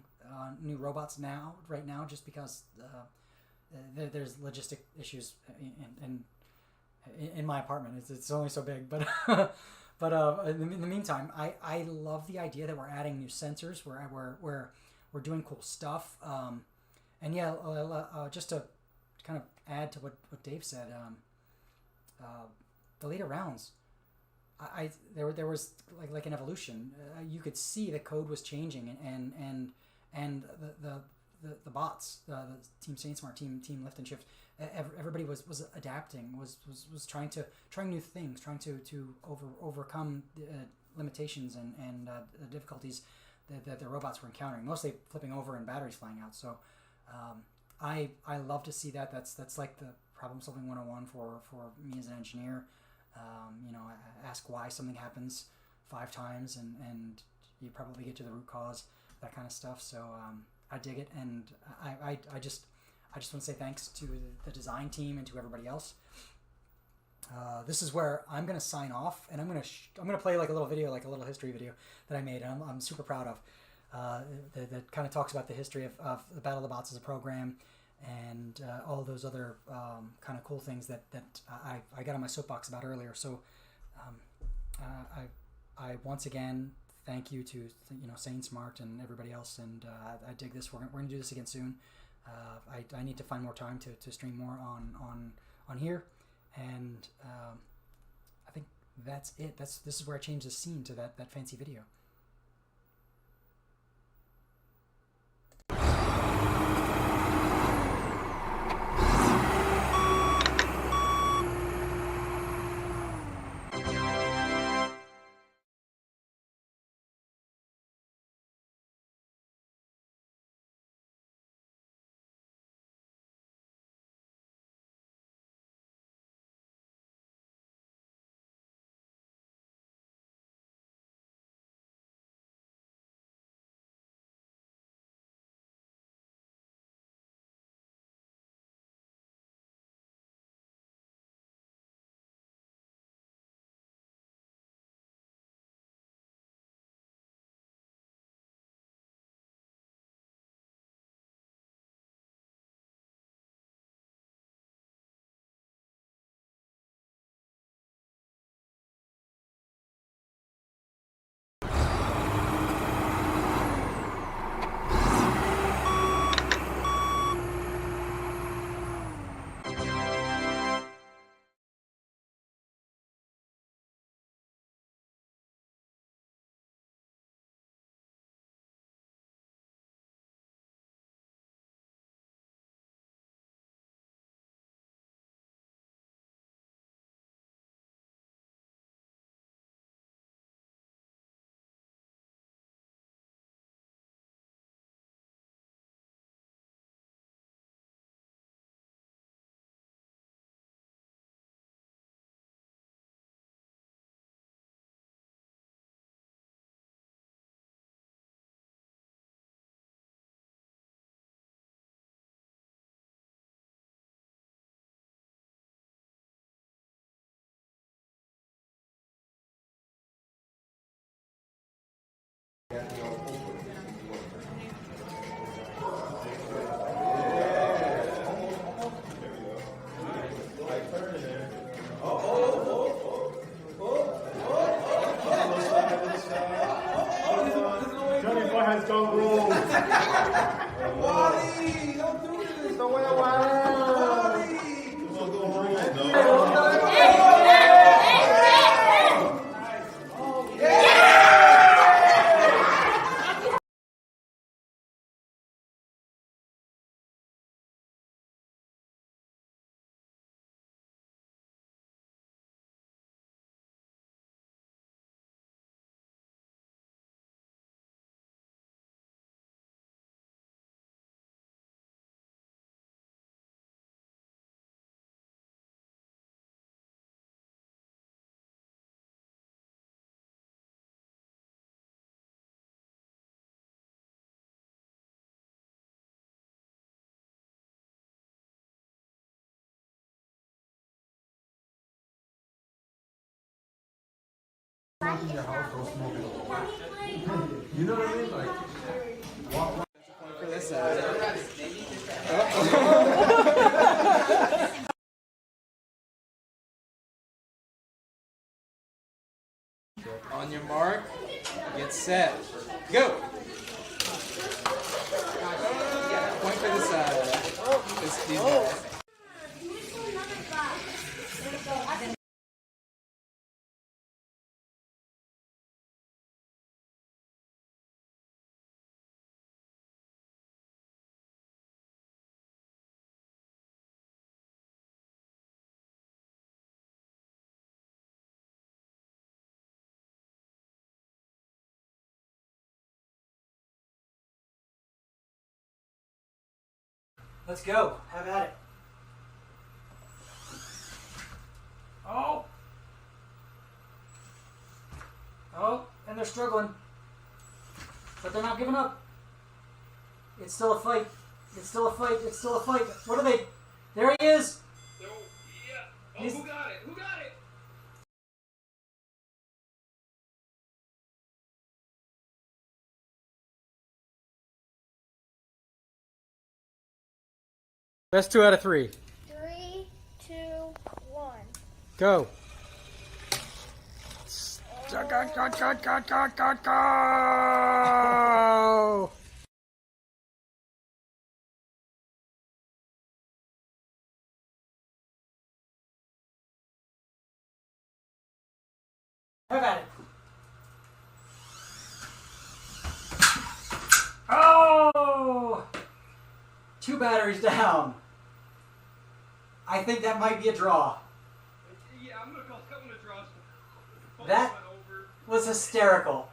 new robots right now, just because there's logistic issues in my apartment. It's only so big, but but in the meantime, I love the idea that we're adding new sensors. We're doing cool stuff. And yeah, just to kind of add to what Dave said, the later rounds, there was like an evolution. You could see the code was changing, and the bots, the Team Saint Smart, Team Lift and Shift, everybody was adapting, was trying new things, trying to overcome limitations and the difficulties that the robots were encountering, mostly flipping over and batteries flying out. So I love to see that. That's like the problem solving 101 for me as an engineer. Ask why something happens 5 times and you probably get to the root cause, that kind of stuff. So I dig it, and I just want to say thanks to the design team and to everybody else. This is where I'm gonna sign off, and I'm gonna play like a little video, like a little history video that I made, and I'm super proud of. That kind of talks about the history of the Battle of the Bots as a program, and all those other kind of cool things that I got on my soapbox about earlier. So I once again thank you to Saint Smart and everybody else, and I dig this. We're gonna do this again soon. I need to find more time to stream more on here, and I think that's it. This is where I changed the scene to that fancy video. Johnny Boy has gone wrong. Wally, don't do this. Don't wait a while. You know what I mean? Like, walk For this side. On your mark, get set, go! Point for the side. These guys. Let's go. Have at it. Oh! Oh, and they're struggling. But they're not giving up. It's still a fight. It's still a fight. It's still a fight. What are they? There he is! No, yeah. Oh, He's- who got it? Who got it? Best 2 out of 3. 3, 2, 1. Go. Go! Have at it. Oh! 2 batteries down. I think that might be a draw. Yeah, I'm gonna call a couple of draws. That was hysterical.